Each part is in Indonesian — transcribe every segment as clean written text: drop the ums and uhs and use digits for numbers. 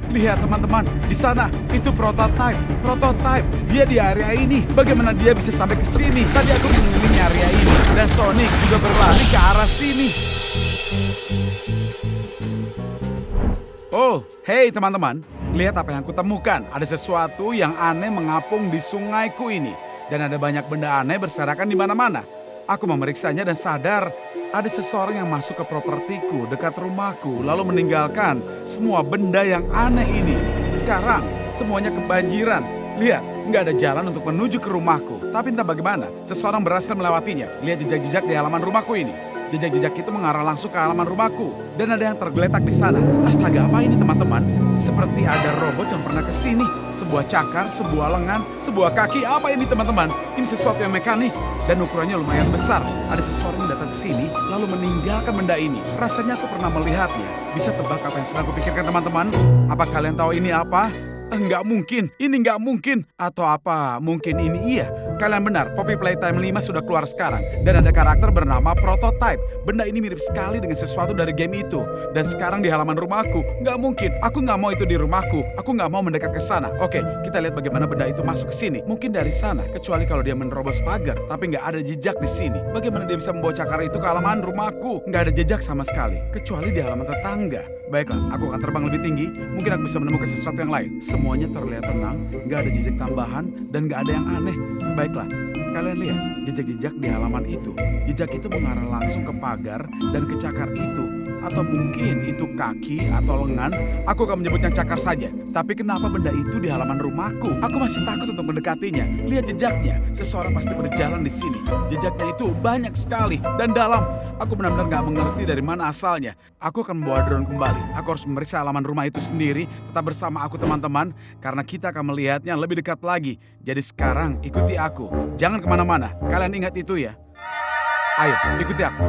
Lihat teman-teman, di sana itu prototype. Prototype, dia di area ini. Bagaimana dia bisa sampai ke sini? Tadi aku mengelilingi area ini dan Sonic juga berlari ke arah sini. Oh, hey teman-teman, lihat apa yang aku temukan. Ada sesuatu yang aneh mengapung di sungaiku ini. Dan ada banyak benda aneh berserakan di mana-mana. Aku memeriksanya dan sadar ada seseorang yang masuk ke propertiku dekat rumahku lalu meninggalkan semua benda yang aneh ini. Sekarang semuanya kebanjiran. Lihat, nggak ada jalan untuk menuju ke rumahku. Tapi entah bagaimana, seseorang berhasil melewatinya. Lihat jejak-jejak di halaman rumahku ini. Jejak-jejak itu mengarah langsung ke halaman rumahku. Dan ada yang tergeletak di sana. Astaga, apa ini teman-teman? Seperti ada robot yang pernah ke sini. Sebuah cakar, sebuah lengan, sebuah kaki. Apa ini teman-teman? Ini sesuatu yang mekanis. Dan ukurannya lumayan besar. Ada seseorang yang datang ke sini lalu meninggalkan benda ini. Rasanya aku pernah melihatnya. Bisa tebak apa yang sedang kupikirkan teman-teman? Apa kalian tahu ini apa? Enggak mungkin, ini enggak mungkin. Atau apa, mungkin ini iya. Kalian benar, Poppy Playtime 5 sudah keluar sekarang. Dan ada karakter bernama Prototype. Benda ini mirip sekali dengan sesuatu dari game itu. Dan sekarang di halaman rumahku. Nggak mungkin, aku nggak mau itu di rumahku. Aku nggak mau mendekat ke sana. Oke, kita lihat bagaimana benda itu masuk ke sini. Mungkin dari sana, kecuali kalau dia menerobos pagar. Tapi nggak ada jejak di sini. Bagaimana dia bisa membawa cakar itu ke halaman rumahku? Nggak ada jejak sama sekali. Kecuali di halaman tetangga. Baiklah, aku akan terbang lebih tinggi. Mungkin aku bisa menemukan sesuatu yang lain. Semuanya terlihat tenang, nggak ada jejak tambahan, dan nggak ada yang aneh. Baiklah, kalian lihat jejak-jejak di halaman itu. Jejak itu mengarah langsung ke pagar dan ke cakar itu. Atau mungkin itu kaki atau lengan. Aku akan menyebutnya cakar saja. Tapi kenapa benda itu di halaman rumahku? Aku masih takut untuk mendekatinya. Lihat jejaknya. Seseorang pasti berjalan di sini. Jejaknya itu banyak sekali dan dalam. Aku benar-benar nggak mengerti dari mana asalnya. Aku akan membawa drone kembali. Aku harus memeriksa halaman rumah itu sendiri. Tetap bersama aku teman-teman. Karena kita akan melihatnya lebih dekat lagi. Jadi sekarang ikuti aku. Jangan kemana-mana. Kalian ingat itu ya. Ayo, ikuti aku.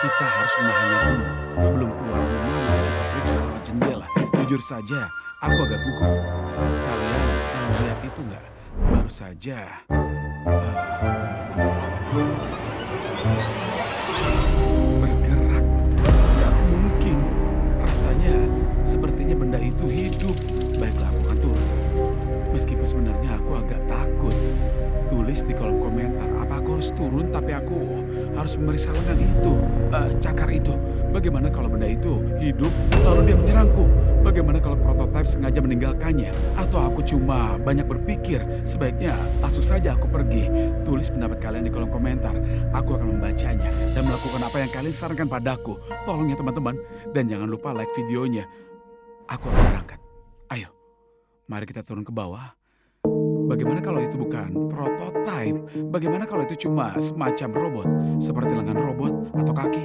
Kita harus menahannya dulu sebelum keluar rumah dan kita periksa lewat jendela. Jujur saja, aku agak gugup. Kalian lihat itu nggak? Baru saja. Bergerak. Nggak mungkin. Rasanya sepertinya benda itu hidup. Baiklah, aku akan turun. Meskipun sebenarnya aku agak takut. Tulis di kolom komentar, apa aku harus turun tapi aku harus memeriksa lengan itu, cakar itu. Bagaimana kalau benda itu hidup lalu dia menyerangku? Bagaimana kalau prototipe sengaja meninggalkannya? Atau aku cuma banyak berpikir, sebaiknya langsung saja aku pergi. Tulis pendapat kalian di kolom komentar. Aku akan membacanya dan melakukan apa yang kalian sarankan padaku. Tolong ya teman-teman. Dan jangan lupa like videonya. Aku akan berangkat. Ayo, mari kita turun ke bawah. Bagaimana kalau itu bukan prototype? Bagaimana kalau itu cuma semacam robot? Seperti lengan robot atau kaki?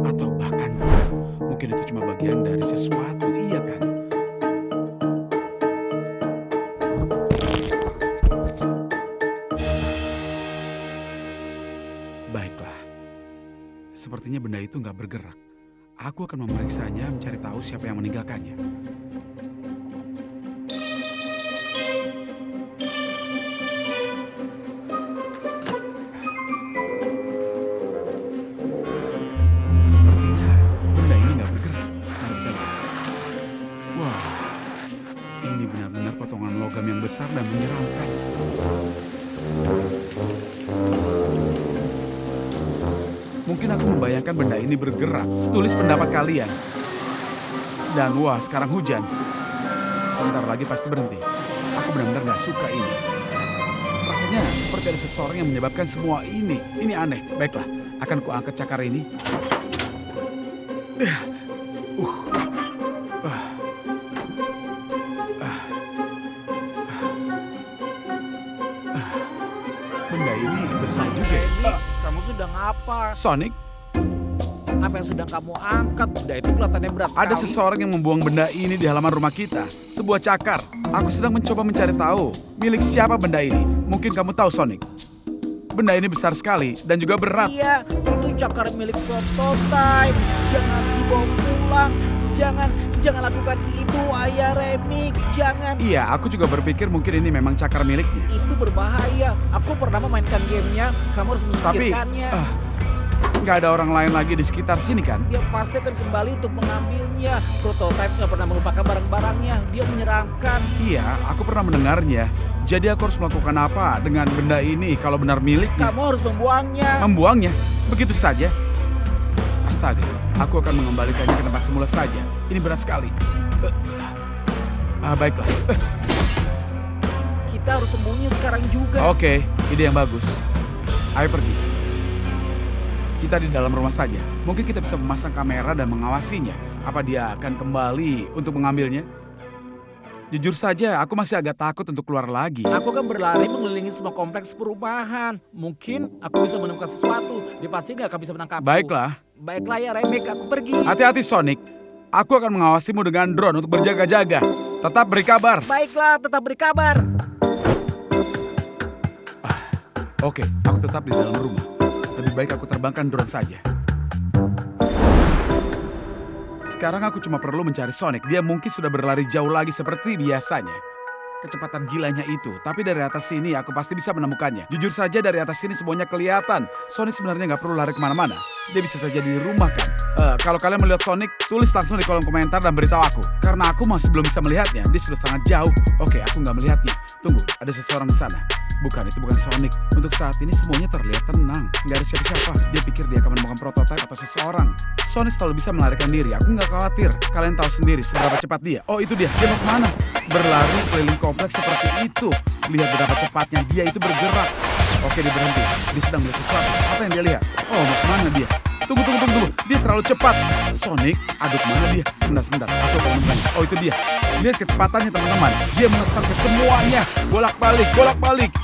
Atau bahkan mungkin itu cuma bagian dari sesuatu, iya kan? Baiklah, sepertinya benda itu nggak bergerak. Aku akan memeriksanya mencari tahu siapa yang meninggalkannya. Yang besar dan menyeramkan. Mungkin aku membayangkan benda ini bergerak. Tulis pendapat kalian. Dan wah, sekarang hujan. Sebentar lagi pasti berhenti. Aku benar-benar gak suka ini. Rasanya seperti ada seseorang yang menyebabkan semua ini. Ini aneh. Baiklah, akan kuangkat cakar ini. Benda ini besar juga ya. Kamu sedang apa? Sonic, Apa yang sedang kamu angkat? Benda itu kelihatannya berat sekali. ada seseorang yang membuang benda ini di halaman rumah kita. Sebuah cakar. Aku sedang mencoba mencari tahu milik siapa benda ini. Mungkin kamu tahu, Sonic. Benda ini besar sekali dan juga berat. Iya, itu cakar milik prototype. Jangan dibawa pulang. Jangan lakukan itu, Ayah Remix. Jangan. Iya, aku juga berpikir mungkin ini memang cakar miliknya. Itu berbahaya. Aku pernah memainkan gamenya. Kamu harus Tapi, menyingkirkannya. Nggak ada orang lain lagi di sekitar sini kan? Dia pasti akan kembali untuk mengambilnya. Prototype nggak pernah melupakan barang-barangnya. Dia menyeramkan. Iya, aku pernah mendengarnya. Jadi aku harus melakukan apa dengan benda ini kalau benar miliknya? Kamu harus membuangnya. Membuangnya? Begitu saja? Astaga, aku akan mengembalikannya ke tempat semula saja. Ini berat sekali. Baiklah. Kita harus sembunyi sekarang juga. Oke, ide yang bagus. Ayo pergi. Kita di dalam rumah saja. Mungkin kita bisa memasang kamera dan mengawasinya. Apa dia akan kembali untuk mengambilnya? Jujur saja, aku masih agak takut untuk keluar lagi. Aku akan berlari mengelilingi semua kompleks perumahan. Mungkin aku bisa menemukan sesuatu. Dia pasti nggak akan bisa menangkapku. Baiklah. Baiklah ya Remik, aku pergi. Hati-hati Sonic. Aku akan mengawasimu dengan drone untuk berjaga-jaga. Tetap beri kabar. Baiklah, tetap beri kabar. Oke, aku tetap di dalam rumah. Lebih baik aku terbangkan drone saja. Sekarang aku cuma perlu mencari Sonic. Dia mungkin sudah berlari jauh lagi seperti biasanya. Kecepatan gilanya itu. Tapi dari atas sini aku pasti bisa menemukannya. Jujur saja dari atas sini semuanya kelihatan. Sonic sebenarnya nggak perlu lari kemana-mana. Dia bisa saja di rumah kan. Kalau kalian melihat Sonic, tulis langsung di kolom komentar dan beritahu aku. Karena aku masih belum bisa melihatnya. Dia sudah sangat jauh. Oke, aku nggak melihatnya. Tunggu, ada seseorang di sana. Bukan, itu bukan Sonic. Untuk saat ini semuanya terlihat tenang. Nggak ada siapa-siapa. Dia pikir dia akan menemukan prototipe atau seseorang. Sonic selalu bisa melarikan diri. Aku nggak khawatir. Kalian tahu sendiri seberapa cepat dia. Oh, itu dia. Dia mau kemana? Berlari keliling kompleks seperti itu. Lihat betapa cepatnya dia itu bergerak. Oke, dia berhenti. Dia sedang melihat sesuatu. Apa yang dia lihat? Oh, mau kemana dia? Tunggu. Dia terlalu cepat. Sonic, aduh kemana dia? Sebentar. Aku akan menemukannya. Oh, itu dia. Lihat kecepatannya teman-teman. Dia melesat ke semuanya. Bolak-balik.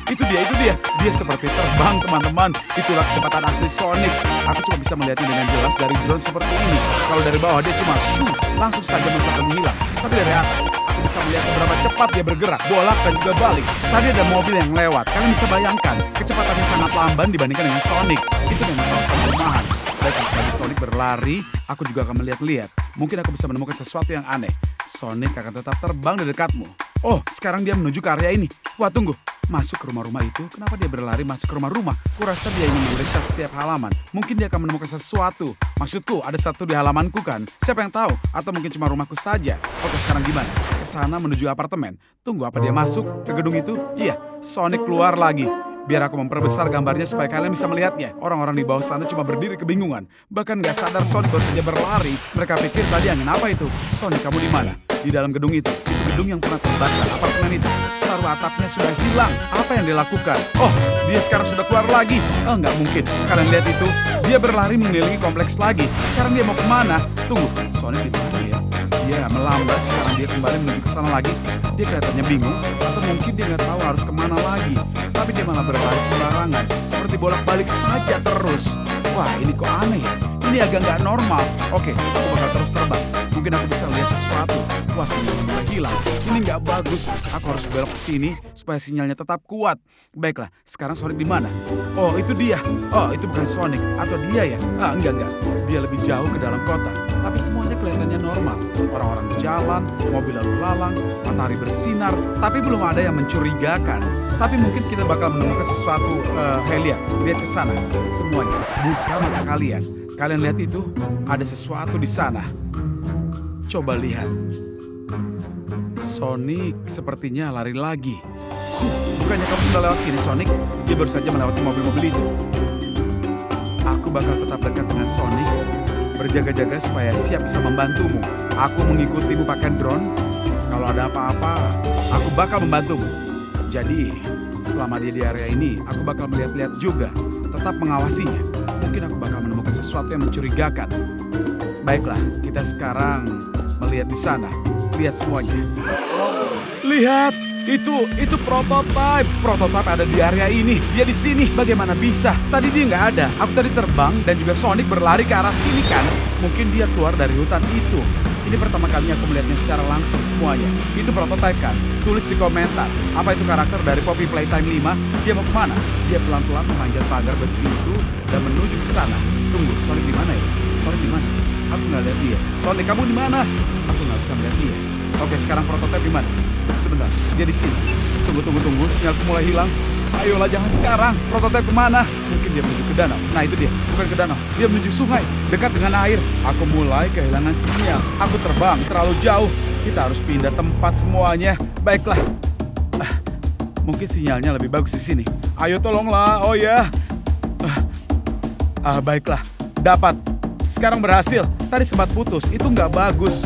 Itu dia. Dia seperti terbang teman-teman. Itulah kecepatan asli Sonic. Aku cuma bisa melihatnya dengan jelas dari drone seperti ini. Kalau dari bawah dia cuma langsung saja melesat dan menghilang. Tapi dari atas, aku bisa melihat seberapa cepat dia bergerak. Bolak dan juga balik. Tadi ada mobil yang lewat. Kalian bisa bayangkan, kecepatannya sangat lamban dibandingkan dengan Sonic. Itu memang kawasan perumahan. Baiklah, sekali Sonic berlari, aku juga akan melihat-lihat. Mungkin aku bisa menemukan sesuatu yang aneh. Sonic akan tetap terbang di dekatmu. Oh, sekarang dia menuju ke area ini. Wah, tunggu. Masuk ke rumah-rumah itu? Kenapa dia berlari masuk ke rumah-rumah? Kurasa dia ingin memeriksa setiap halaman. Mungkin dia akan menemukan sesuatu. Maksudku, ada satu di halamanku kan? Siapa yang tahu? Atau mungkin cuma rumahku saja? Oke, sekarang gimana? Ke sana menuju apartemen. Tunggu, apa dia masuk ke gedung itu? Iya, Sonic keluar lagi. Biar aku memperbesar gambarnya supaya kalian bisa melihatnya. Orang-orang di bawah sana cuma berdiri kebingungan. Bahkan gak sadar Sonic baru saja berlari. Mereka pikir tadi angin apa itu? Sonic, kamu di mana? Di dalam gedung itu. Itu gedung yang pernah terbakar. Apartemen itu. Separuh atapnya sudah hilang. Apa yang dia lakukan? Oh, dia sekarang sudah keluar lagi. Oh, nggak mungkin. Kalian lihat itu. Dia berlari mengelilingi kompleks lagi. Sekarang dia mau kemana? Tunggu, Sonic di mana ya? Dia melambat. Sekarang dia kembali menuju ke sana lagi. Dia kelihatannya bingung. Atau mungkin dia nggak tahu harus kemana lagi. Tapi dia malah berlari sembarangan. Seperti bolak-balik saja terus. Wah, ini kok aneh ya? Ini agak nggak normal. Oke, aku bakal terus terbang. Mungkin aku bisa lihat sesuatu. Wah, sinyalnya mulai hilang. Ini nggak bagus. Aku harus belok ke sini supaya sinyalnya tetap kuat. Baiklah, sekarang Sonic di mana? Oh, itu dia. Oh, itu bukan Sonic. Atau dia ya? Enggak. Dia lebih jauh ke dalam kota. Tapi semuanya kelihatannya normal. Orang-orang jalan, mobil lalu lalang, matahari bersinar. Tapi belum ada yang mencurigakan. Tapi mungkin kita bakal menemukan sesuatu. Lihat ke sana. Semuanya, buka mata kalian. Kalian lihat itu, ada sesuatu di sana. Coba lihat. Sonic sepertinya lari lagi. Bukannya kamu sudah lewat sini, Sonic? Dia baru saja melewati mobil-mobil itu. Aku bakal tetap dekat dengan Sonic. Berjaga-jaga supaya siap bisa membantumu. Aku mengikutimu pakai drone. Kalau ada apa-apa, aku bakal membantumu. Jadi, selama dia di area ini, aku bakal melihat-lihat juga. Tetap mengawasinya. Mungkin aku bakal menemukan sesuatu yang mencurigakan. Baiklah, kita sekarang melihat di sana. Lihat semuanya. Lihat, itu prototipe. Prototipe ada di area ini. Dia di sini. Bagaimana bisa? Tadi dia nggak ada. Aku tadi terbang dan juga Sonic berlari ke arah sini kan. Mungkin dia keluar dari hutan itu. Ini pertama kalinya aku melihatnya secara langsung semuanya. Itu prototipe kan? Tulis di komentar. Apa itu karakter dari Poppy Playtime 5? Dia mau kemana? Dia pelan-pelan memanjat pagar besi itu dan menuju ke sana. Tunggu, Sonic di mana ya? Sonic di mana? Aku nggak lihat dia. Sonic, kamu di mana? Aku nggak bisa melihat dia. Oke, sekarang prototipe di mana? Sebentar, dia di sini. Tunggu. Sinyalku mulai hilang. Ayolah, jangan sekarang. Prototipe kemana? Mungkin dia menuju ke danau. Nah, itu dia. Bukan ke danau. Dia menuju sungai. Dekat dengan air. Aku mulai kehilangan sinyal. Aku terbang terlalu jauh. Kita harus pindah tempat semuanya. Baiklah. Mungkin sinyalnya lebih bagus di sini. Ayo tolonglah. Oh ya. Baiklah. Dapat. Sekarang berhasil. Tadi sempat putus. Itu nggak bagus.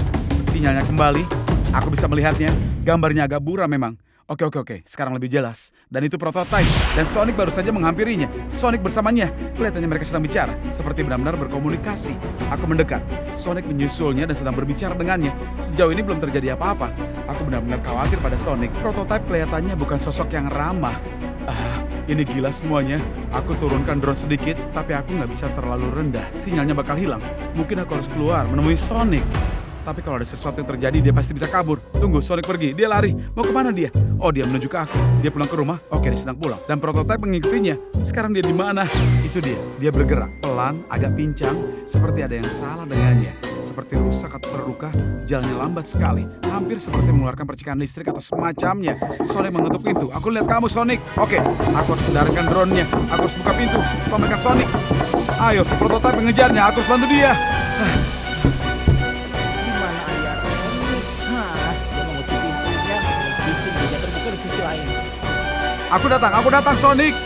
Sinyalnya kembali. Aku bisa melihatnya. Gambarnya agak buram memang. Oke. Sekarang lebih jelas. Dan itu prototipe. Dan Sonic baru saja menghampirinya. Sonic bersamanya. Kelihatannya mereka sedang bicara. Seperti benar-benar berkomunikasi. Aku mendekat. Sonic menyusulnya dan sedang berbicara dengannya. Sejauh ini belum terjadi apa-apa. Aku benar-benar khawatir pada Sonic. Prototipe kelihatannya bukan sosok yang ramah. Ini gila semuanya. Aku turunkan drone sedikit, tapi aku nggak bisa terlalu rendah. Sinyalnya bakal hilang. Mungkin aku harus keluar menemui Sonic. Tapi kalau ada sesuatu yang terjadi, dia pasti bisa kabur. Tunggu, Sonic pergi. Dia lari. Mau kemana dia? Oh, dia menuju ke aku. Dia pulang ke rumah. Oke, dia sedang pulang. Dan prototipe mengikutinya. Sekarang dia di mana? Itu dia. Dia bergerak. Pelan, agak pincang. Seperti ada yang salah dengannya. Seperti rusak atau terluka. Jalannya lambat sekali. Hampir seperti mengeluarkan percikan listrik atau semacamnya. Sonic mengetuk pintu. Aku lihat kamu, Sonic. Oke, aku harus mendaratkan drone-nya. Aku harus buka pintu. Selamatkan Sonic. Ayo, prototipe mengejarnya. Aku harus bantu dia. Aku datang Sonic.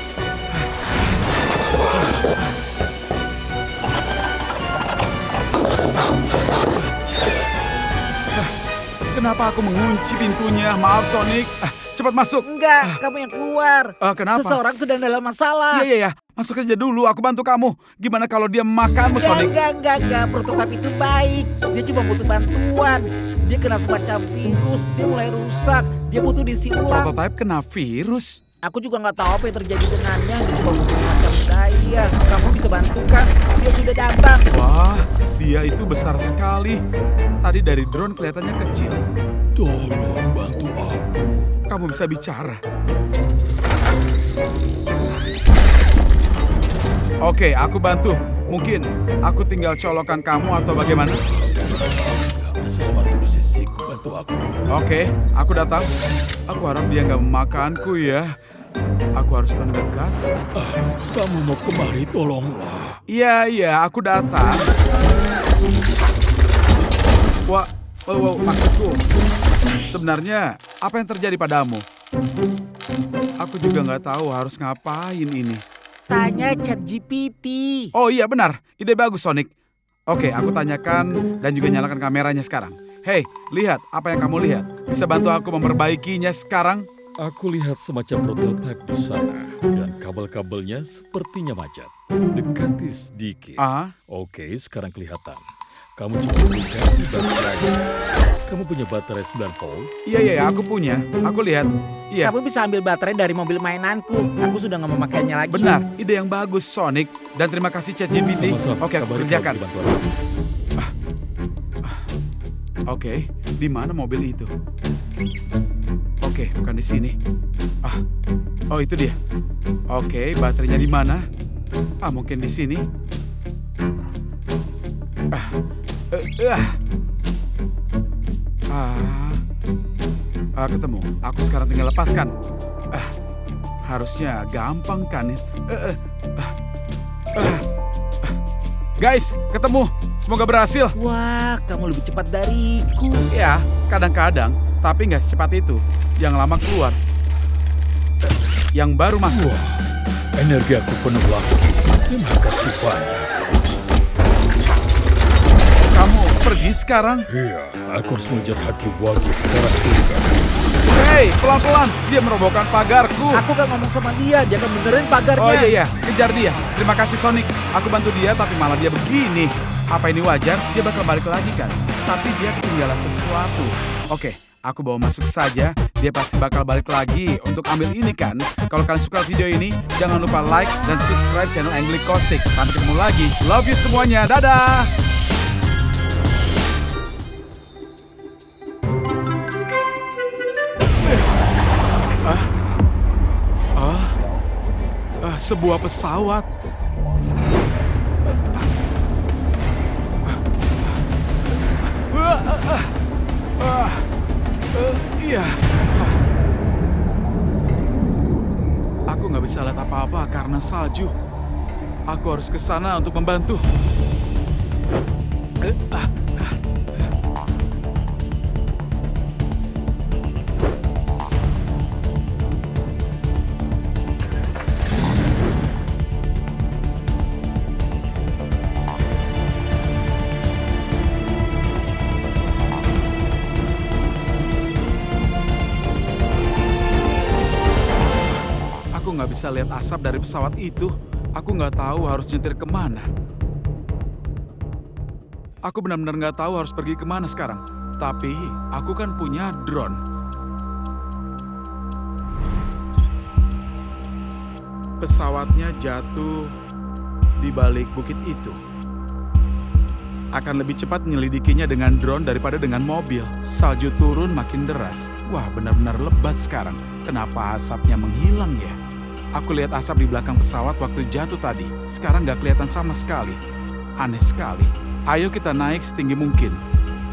Kenapa aku mengunci pintunya? Maaf Sonic. Cepat masuk. Enggak, kamu yang keluar. Kenapa? Seseorang sedang dalam masalah. Iya. Masuk aja dulu, aku bantu kamu. Gimana kalau dia memakanmu, Sonic? Enggak. Prototipe itu baik. Dia cuma butuh bantuan. Dia kena semacam virus. Dia mulai rusak. Dia butuh diisi ulang. Prototipe kena virus? Aku juga nggak tahu apa yang terjadi dengannya. Dia cuma butuh semacam daya. Kamu bisa bantukan. Dia sudah datang. Wah, dia itu besar sekali. Tadi dari drone kelihatannya kecil. Tolong bantu aku. Kamu bisa bicara. Oke, aku bantu. Mungkin aku tinggal colokan kamu atau bagaimana? Ada sesuatu di sisiku, bantu aku. Oke, aku datang. Aku harap dia nggak memakanku ya. Aku harus mendekat. Kamu mau kemari, tolonglah. Iya, aku datang. Wah, maksudku. Sebenarnya, apa yang terjadi padamu? Aku juga nggak tahu harus ngapain ini. Tanya ChatGPT. Oh iya benar, ide bagus Sonic. Oke, aku tanyakan dan juga nyalakan kameranya sekarang. Hei, lihat apa yang kamu lihat. Bisa bantu aku memperbaikinya sekarang? Aku lihat semacam prototipe di sana. Dan kabel-kabelnya sepertinya macet. Dekati sedikit. Oke, sekarang kelihatan. Kamu cuma ganti baterai. Kamu punya baterai 9 volt? Iya, aku punya. Aku lihat. Iya. Kamu bisa ambil baterai dari mobil mainanku. Aku sudah nggak memakainya lagi. Benar, ide yang bagus Sonic. Dan terima kasih ChatGPT. Sama-sama. Oke, aku Kabari kerjakan. kalau dibantu aku. Oke, di mana mobil itu? Oke, bukan di sini. Oh itu dia. Oke, baterainya di mana? Mungkin di sini. Ketemu. Aku sekarang tinggal lepaskan. Harusnya gampang kan? Guys, ketemu. Semoga berhasil. Wah, kamu lebih cepat dariku. Ya, kadang-kadang. Tapi nggak secepat itu. Yang lama keluar. Yang baru masuk. Wah, energi aku penuh lagi. Terima kasih banyak. Kamu pergi sekarang? Iya, aku harus mengejar Haki Wagi sekarang juga. Hei, pelan-pelan. Dia merobohkan pagarku. Aku kan ngomong sama dia akan benerin pagarnya. Oh iya, kejar dia. Terima kasih Sonic. Aku bantu dia tapi malah dia begini. Apa ini wajar? Dia bakal balik lagi kan? Tapi dia ketinggalan sesuatu. Oke, aku bawa masuk saja. Dia pasti bakal balik lagi untuk ambil ini kan? Kalau kalian suka video ini, jangan lupa like dan subscribe channel Angry Caustic. Sampai ketemu lagi. Love you semuanya. Dadah! Sebuah pesawat. Iya. Aku nggak bisa lihat apa-apa karena salju. Aku harus ke sana untuk membantu. Aku nggak bisa lihat asap dari pesawat itu. Aku nggak tahu harus nyetir kemana. Aku benar-benar nggak tahu harus pergi kemana sekarang. Tapi aku kan punya drone. Pesawatnya jatuh di balik bukit itu. Akan lebih cepat menyelidikinya dengan drone daripada dengan mobil. Salju turun makin deras. Wah, benar-benar lebat sekarang. Kenapa asapnya menghilang ya? Aku lihat asap di belakang pesawat waktu jatuh tadi. Sekarang nggak kelihatan sama sekali. Aneh sekali. Ayo kita naik setinggi mungkin.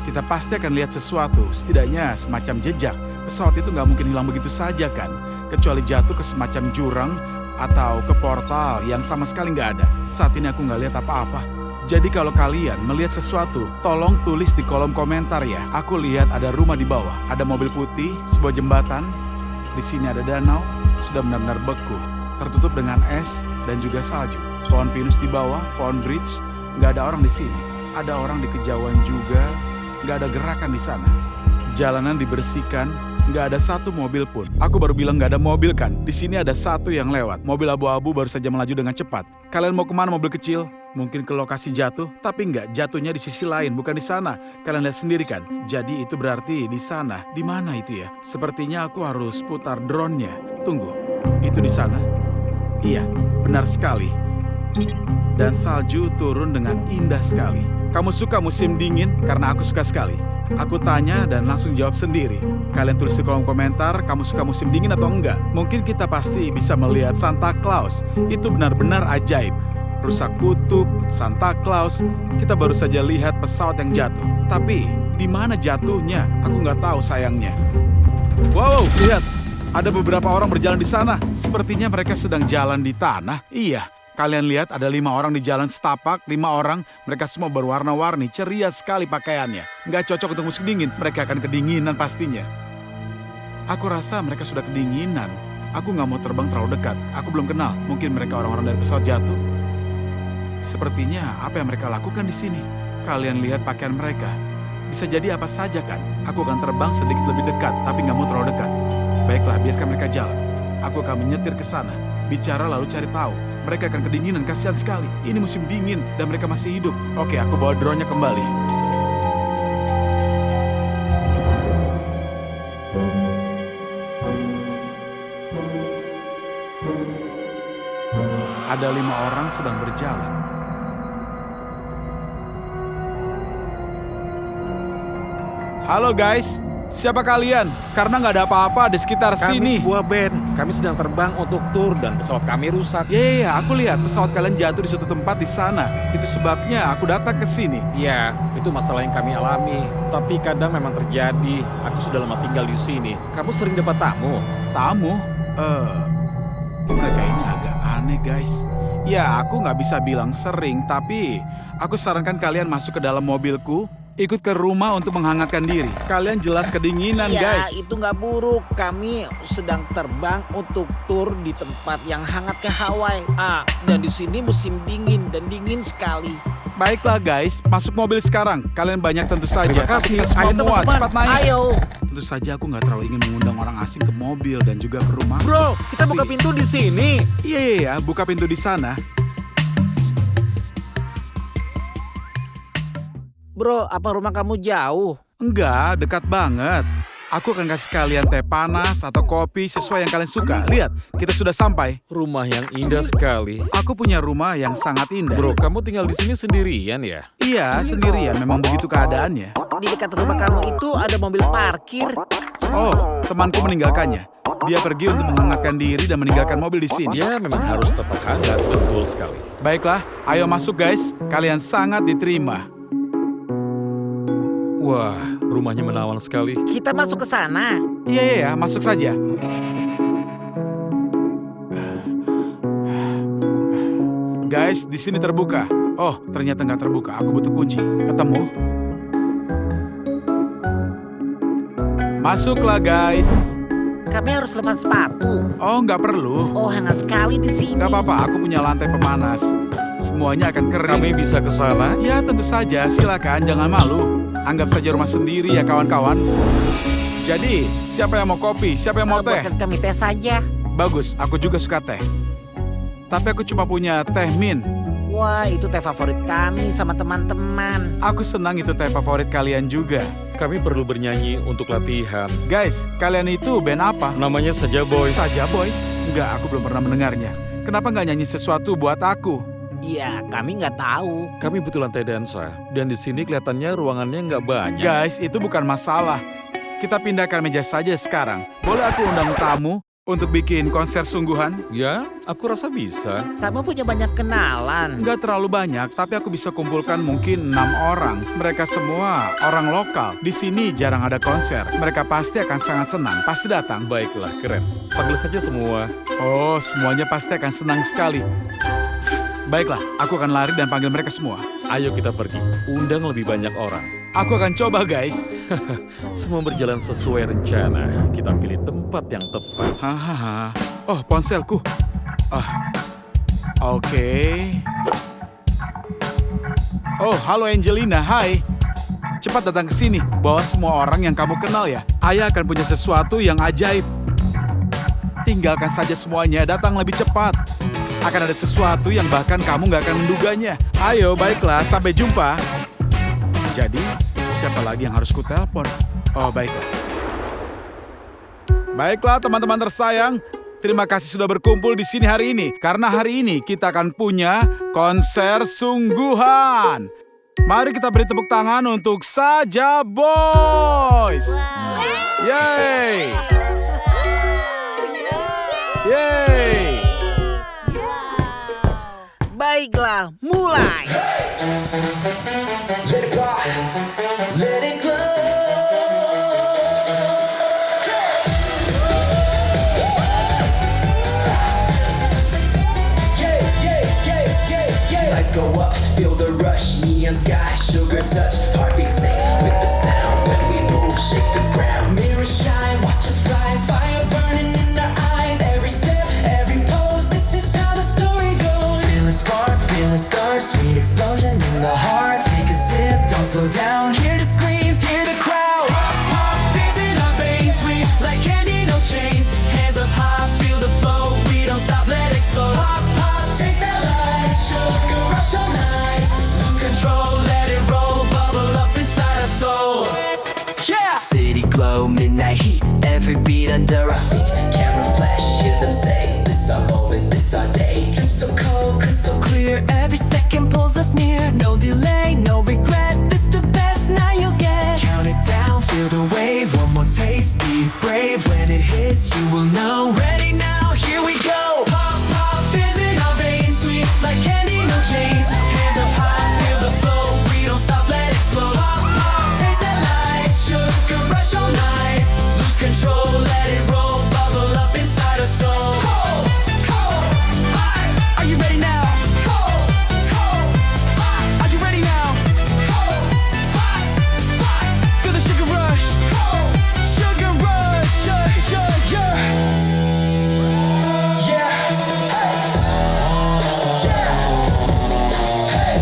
Kita pasti akan lihat sesuatu, setidaknya semacam jejak. Pesawat itu nggak mungkin hilang begitu saja kan? Kecuali jatuh ke semacam jurang atau ke portal yang sama sekali nggak ada. Saat ini aku nggak lihat apa-apa. Jadi kalau kalian melihat sesuatu, tolong tulis di kolom komentar ya. Aku lihat ada rumah di bawah, ada mobil putih, sebuah jembatan. Di sini ada danau, sudah benar-benar beku, tertutup dengan es dan juga salju. Pohon pinus di bawah, pohon bridge, nggak ada orang di sini. Ada orang di kejauhan juga, nggak ada gerakan di sana. Jalanan dibersihkan, nggak ada satu mobil pun. Aku baru bilang nggak ada mobil kan? Di sini ada satu yang lewat. Mobil abu-abu baru saja melaju dengan cepat. Kalian mau kemana mobil kecil? Mungkin ke lokasi jatuh, tapi nggak, jatuhnya di sisi lain, bukan di sana. Kalian lihat sendiri kan? Jadi itu berarti di sana. Di mana itu ya? Sepertinya aku harus putar drone-nya. Tunggu, itu di sana? Iya, benar sekali. Dan salju turun dengan indah sekali. Kamu suka musim dingin? Karena aku suka sekali. Aku tanya dan langsung jawab sendiri. Kalian tulis di kolom komentar, kamu suka musim dingin atau enggak? Mungkin kita pasti bisa melihat Santa Claus. Itu benar-benar ajaib. Rusa kutub, Santa Claus, kita baru saja lihat pesawat yang jatuh. Tapi, di mana jatuhnya? Aku nggak tahu sayangnya. Wow, lihat. Ada beberapa orang berjalan di sana. Sepertinya mereka sedang jalan di tanah. Iya, kalian lihat ada 5 orang di jalan setapak, 5 orang. Mereka semua berwarna-warni, ceria sekali pakaiannya. Nggak cocok untuk musim dingin, mereka akan kedinginan pastinya. Aku rasa mereka sudah kedinginan. Aku nggak mau terbang terlalu dekat. Aku belum kenal, mungkin mereka orang-orang dari pesawat jatuh. Sepertinya apa yang mereka lakukan di sini? Kalian lihat pakaian mereka. Bisa jadi apa saja kan? Aku akan terbang sedikit lebih dekat, tapi nggak mau terlalu dekat. Baiklah, biarkan mereka jalan. Aku akan menyetir ke sana. Bicara lalu cari tahu. Mereka akan kedinginan, kasihan sekali. Ini musim dingin dan mereka masih hidup. Oke, aku bawa drone-nya kembali. Ada 5 orang sedang berjalan. Halo guys, siapa kalian? Karena nggak ada apa-apa di sekitar sini. Kami sebuah band. Kami sedang terbang untuk tur dan pesawat kami rusak. Iya, aku lihat pesawat kalian jatuh di suatu tempat di sana. Itu sebabnya aku datang ke sini. Ya, itu masalah yang kami alami. Tapi kadang memang terjadi. Aku sudah lama tinggal di sini. Kamu sering dapat tamu? Tamu? Mereka ini agak aneh guys. Ya, aku nggak bisa bilang sering, tapi aku sarankan kalian masuk ke dalam mobilku. Ikut ke rumah untuk menghangatkan diri. Kalian jelas kedinginan, guys. Ya, itu nggak buruk. Kami sedang terbang untuk tur di tempat yang hangat ke Hawaii. Dan di sini musim dingin dan dingin sekali. Baiklah, guys. Masuk mobil sekarang. Kalian banyak tentu saja. Terima kasih. Kita semua Ayo, teman-teman. cepat naik. Ayo. Tentu saja aku nggak terlalu ingin mengundang orang asing ke mobil dan juga ke rumah. Bro, kita buka pintu di sini. Iya, buka pintu di sana. Bro, apa rumah kamu jauh? Enggak, dekat banget. Aku akan kasih kalian teh panas atau kopi sesuai yang kalian suka. Lihat, kita sudah sampai. Rumah yang indah sekali. Aku punya rumah yang sangat indah. Bro, kamu tinggal di sini sendirian ya? Iya, sendirian. Memang begitu keadaannya. Di dekat rumah kamu itu ada mobil parkir. Oh, temanku meninggalkannya. Dia pergi untuk menghangatkan diri dan meninggalkan mobil di sini. Ya, memang harus tetap hangat. Betul sekali. Baiklah, ayo masuk guys. Kalian sangat diterima. Wah, Rumahnya menawan sekali. Kita masuk ke sana. Iya, masuk saja. Guys, di sini terbuka. Oh, ternyata nggak terbuka. Aku butuh kunci. Ketemu. Masuklah, guys. Kami harus lepas sepatu. Oh, nggak perlu. Oh, hangat sekali di sini. Nggak apa-apa, aku punya lantai pemanas. Semuanya akan kering. Kami bisa ke sana? Ya, tentu saja. Silakan, jangan malu. Anggap saja rumah sendiri ya, kawan-kawan. Jadi, siapa yang mau kopi? Siapa yang mau teh? Buatkan kami teh saja. Bagus, aku juga suka teh. Tapi aku cuma punya teh mint. Wah, itu teh favorit kami sama teman-teman. Aku senang itu teh favorit kalian juga. Kami perlu bernyanyi untuk latihan. Guys, kalian itu band apa? Namanya Saja Boys. Saja Boys? Enggak, aku belum pernah mendengarnya. Kenapa nggak nyanyi sesuatu buat aku? Iya, kami nggak tahu. Kami butuh lantai dansa. Dan di sini kelihatannya ruangannya nggak banyak. Guys, itu bukan masalah. Kita pindahkan meja saja sekarang. Boleh aku undang tamu untuk bikin konser sungguhan? Ya, aku rasa bisa. Kamu punya banyak kenalan. Nggak terlalu banyak, tapi aku bisa kumpulkan mungkin 6 orang. Mereka semua orang lokal. Di sini jarang ada konser. Mereka pasti akan sangat senang. Pasti datang. Baiklah, keren. Panggil saja semua. Oh, semuanya pasti akan senang sekali. Baiklah, aku akan lari dan panggil mereka semua. Ayo kita pergi. Undang lebih banyak orang. Aku akan coba, guys. Semua berjalan sesuai rencana. Kita pilih tempat yang tepat. Hahaha. Oh, ponselku. Oke. Oh, halo Angelina. Hai. Cepat datang ke sini. Bawa semua orang yang kamu kenal ya. Ayah akan punya sesuatu yang ajaib. Tinggalkan saja semuanya. Datang lebih cepat. Akan ada sesuatu yang bahkan kamu nggak akan menduganya. Ayo, baiklah. Sampai jumpa. Jadi, siapa lagi yang harus kutelepon? Oh, baiklah. Baiklah, teman-teman tersayang. Terima kasih sudah berkumpul di sini hari ini. Karena hari ini kita akan punya konser sungguhan. Mari kita beri tepuk tangan untuk Saja Boys. Yeay. Yeay. Baiklah, mulai. Let it fly, let it glow. Yeah, yeah, yeah, yeah, yeah. Lights go up, feel the rush, neon sky, sugar touch, heartbeat sing with the sound. When we move, shake the ground. Mirror shine, watch us rise, fire burning in our eyes. Every step, every pose, this is how the story goes. Feeling spark, feeling stars, sweet explosion in the heart. Take a sip, don't slow down. Hear the screams, hear the crowd. Pop, pop, fizz in our veins, sweet like candy, no chains. Hands up high, feel the flow. We don't stop, let it explode. Pop, pop, taste that light. Sugar rush all night. Lose control, let it roll. Bubble up inside our soul. Yeah! City glow, midnight heat. Every beat under our feet. Camera flash, hear them say, this our moment, this our day. Drip so cold, crystal clear. Every second pulls us near. No delay, no regret. This the best now you get. Count it down, feel the wave. One more taste, be brave. When it hits, you will know. Ready now, here we go. Pop, pop, fizz in our veins. Sweet like candy, no chains. Hands up high, feel the flow. We don't stop, let it explode. Pop, pop, taste that light. Sugar rush all night. Lose control, let it roll. Bubble up inside our soul. Cold, cold, fire. Are you ready now? Cold, cold, fire. Are you ready now? Cold, fire, fire. Feel the sugar rush. Cold, sugar rush. Yeah, yeah, yeah. Yeah, hey, yeah, hey.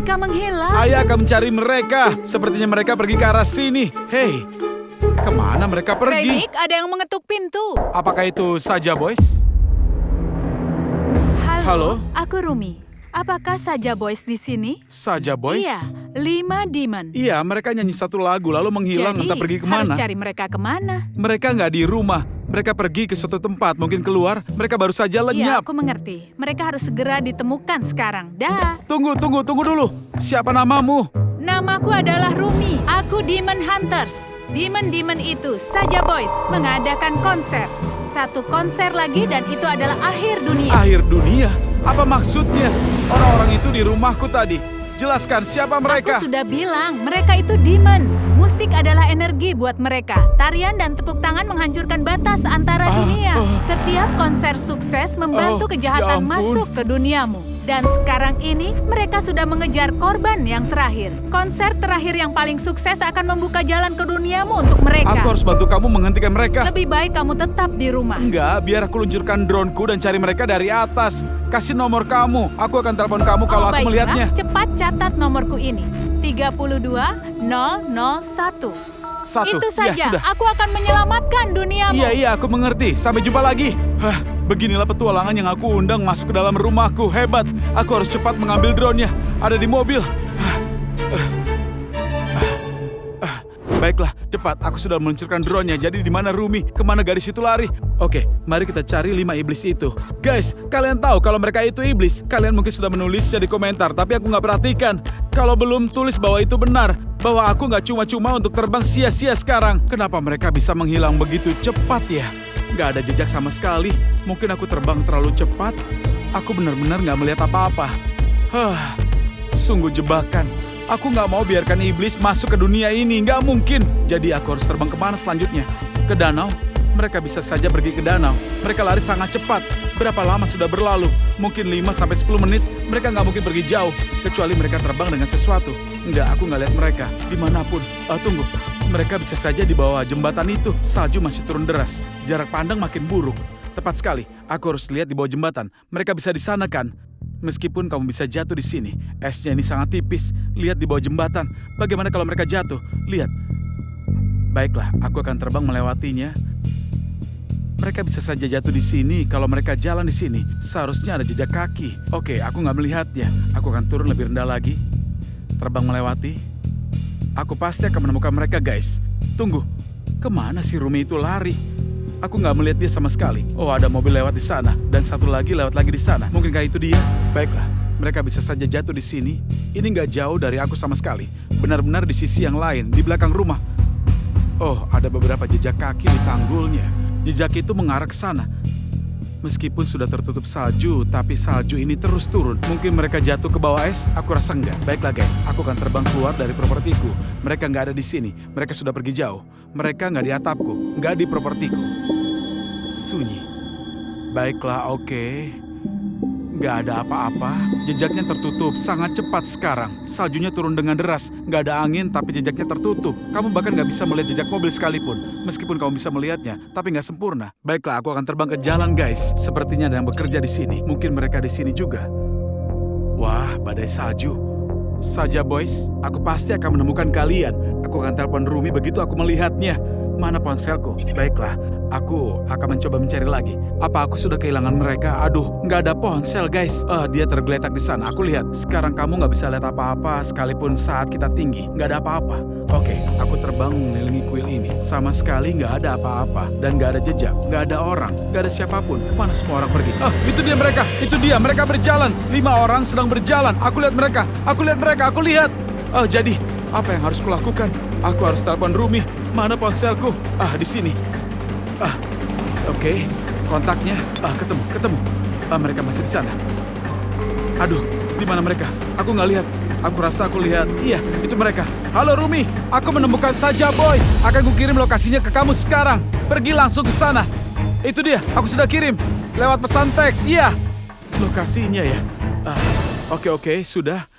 Mereka menghilang. Ayah akan mencari mereka. Sepertinya mereka pergi ke arah sini. Hei, kemana mereka pergi? Remik, ada yang mengetuk pintu. Apakah itu Saja Boys? Halo? Aku Rumi. Apakah Saja Boys di sini? Saja Boys? Iya, 5 demon. Iya, mereka nyanyi satu lagu lalu menghilang Jadi, entah pergi harus kemana. cari mereka kemana? Mereka nggak di rumah. Mereka pergi ke suatu tempat, mungkin keluar. Mereka baru saja Iya, lenyap. aku mengerti. Mereka harus segera ditemukan sekarang. Dah. Tunggu dulu. Siapa namamu? Namaku adalah Rumi. Aku Demon Hunters. Demon-demon itu, Saja Boys, mengadakan konser. Satu konser lagi dan itu adalah akhir dunia. Akhir dunia? Apa maksudnya? Orang-orang itu di rumahku tadi. Jelaskan siapa mereka? Aku sudah bilang, mereka itu demon. Musik adalah energi buat mereka. Tarian dan tepuk tangan menghancurkan batas antara dunia. Setiap konser sukses membantu ya kejahatan ampun. masuk ke duniamu. Dan sekarang ini mereka sudah mengejar korban yang terakhir. Konser terakhir yang paling sukses akan membuka jalan ke duniamu untuk mereka. Aku harus bantu kamu menghentikan mereka. Lebih baik kamu tetap di rumah. Enggak, biar aku luncurkan droneku dan cari mereka dari atas. Kasih nomor kamu. Aku akan telepon kamu kalau aku Baiklah, melihatnya. cepat catat nomorku ini. 32001. Itu Ya, saja, sudah. aku akan menyelamatkan duniamu. Iya, aku mengerti. Sampai jumpa lagi. Beginilah petualangan yang aku undang masuk ke dalam rumahku. Hebat. Aku harus cepat mengambil drone-nya. Ada di mobil. Baiklah, cepat. Aku sudah meluncurkan drone-nya. Jadi di mana Rumi? Kemana gadis itu lari? Oke, mari kita cari 5 iblis itu. Guys, kalian tahu kalau mereka itu iblis. Kalian mungkin sudah menulisnya di komentar, tapi aku nggak perhatikan. Kalau belum tulis bahwa itu benar, bahwa aku nggak cuma-cuma untuk terbang sia-sia sekarang. Kenapa mereka bisa menghilang begitu cepat ya? Nggak ada jejak sama sekali. Mungkin aku terbang terlalu cepat. Aku benar-benar nggak melihat apa-apa. Sungguh jebakan. Aku nggak mau biarkan iblis masuk ke dunia ini. Nggak mungkin. Jadi aku harus terbang kemana selanjutnya? Ke danau? Mereka bisa saja pergi ke danau. Mereka lari sangat cepat. Berapa lama sudah berlalu? Mungkin 5-10 menit. Mereka nggak mungkin pergi jauh. Kecuali mereka terbang dengan sesuatu. Nggak, aku nggak lihat mereka. Dimanapun. Tunggu. Mereka bisa saja di bawah jembatan itu. Salju masih turun deras. Jarak pandang makin buruk. Tepat sekali. Aku harus lihat di bawah jembatan. Mereka bisa di sana kan? Meskipun kamu bisa jatuh di sini. Esnya ini sangat tipis. Lihat di bawah jembatan. Bagaimana kalau mereka jatuh? Lihat. Baiklah, aku akan terbang melewatinya. Mereka bisa saja jatuh di sini. Kalau mereka jalan di sini, seharusnya ada jejak kaki. Oke, aku nggak melihatnya. Aku akan turun lebih rendah lagi. Terbang melewati. Aku pasti akan menemukan mereka, guys. Tunggu, kemana si Rumi itu lari? Aku nggak melihat dia sama sekali. Oh, ada mobil lewat di sana. Dan satu lagi lewat lagi di sana. Mungkinkah itu dia? Baiklah, mereka bisa saja jatuh di sini. Ini nggak jauh dari aku sama sekali. Benar-benar di sisi yang lain, di belakang rumah. Oh, ada beberapa jejak kaki di tanggulnya. Jejak itu mengarah ke sana. Meskipun sudah tertutup salju, tapi salju ini terus turun. Mungkin mereka jatuh ke bawah es? Aku rasa enggak. Baiklah guys, aku akan terbang keluar dari propertiku. Mereka nggak ada di sini. Mereka sudah pergi jauh. Mereka nggak di atapku, nggak di propertiku. Sunyi. Baiklah, oke. Nggak ada apa-apa. Jejaknya tertutup, sangat cepat sekarang. Saljunya turun dengan deras. Nggak ada angin, tapi jejaknya tertutup. Kamu bahkan nggak bisa melihat jejak mobil sekalipun. Meskipun kamu bisa melihatnya, tapi nggak sempurna. Baiklah, aku akan terbang ke jalan, guys. Sepertinya ada yang bekerja di sini. Mungkin mereka di sini juga. Wah, badai salju. Saja, boys. Aku pasti akan menemukan kalian. Aku akan telepon Rumi begitu aku melihatnya. Mana ponselku? Baiklah, aku akan mencoba mencari lagi. Apa aku sudah kehilangan mereka? Aduh, nggak ada ponsel, guys. Dia tergeletak di sana. Aku lihat. Sekarang kamu nggak bisa lihat apa-apa, sekalipun saat kita tinggi. Nggak ada apa-apa. Oke, aku terbang mengelilingi kuil ini. Sama sekali nggak ada apa-apa. Dan nggak ada jejak. Nggak ada orang. Nggak ada siapapun. Kemana semua orang pergi? Itu dia mereka. Itu dia. Mereka berjalan. 5 orang sedang berjalan. Aku lihat mereka. Aku lihat mereka. Aku lihat. Jadi, apa yang harus kulakukan? Aku harus telepon Rumi. Mana ponselku? Di sini. Oke. Kontaknya. Ketemu. Mereka masih di sana. Aduh, di mana mereka? Aku nggak lihat. Aku rasa aku lihat. Iya, itu mereka. Halo Rumi, aku menemukan Saja, boys. Akan kukirim lokasinya ke kamu sekarang. Pergi langsung ke sana. Itu dia, aku sudah kirim. Lewat pesan teks, iya. Lokasinya ya. Oke, sudah.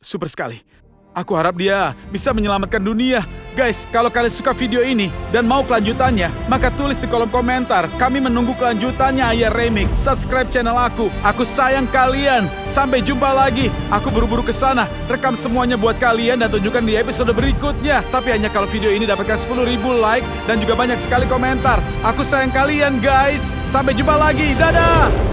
Super sekali. Aku harap dia bisa menyelamatkan dunia. Guys, kalau kalian suka video ini dan mau kelanjutannya, maka tulis di kolom komentar. Kami menunggu kelanjutannya, Ayah Remix. Subscribe channel aku. Aku sayang kalian. Sampai jumpa lagi. Aku buru-buru ke sana, rekam semuanya buat kalian dan tunjukkan di episode berikutnya. Tapi hanya kalau video ini dapatkan 10.000 like dan juga banyak sekali komentar. Aku sayang kalian, guys. Sampai jumpa lagi. Dadah!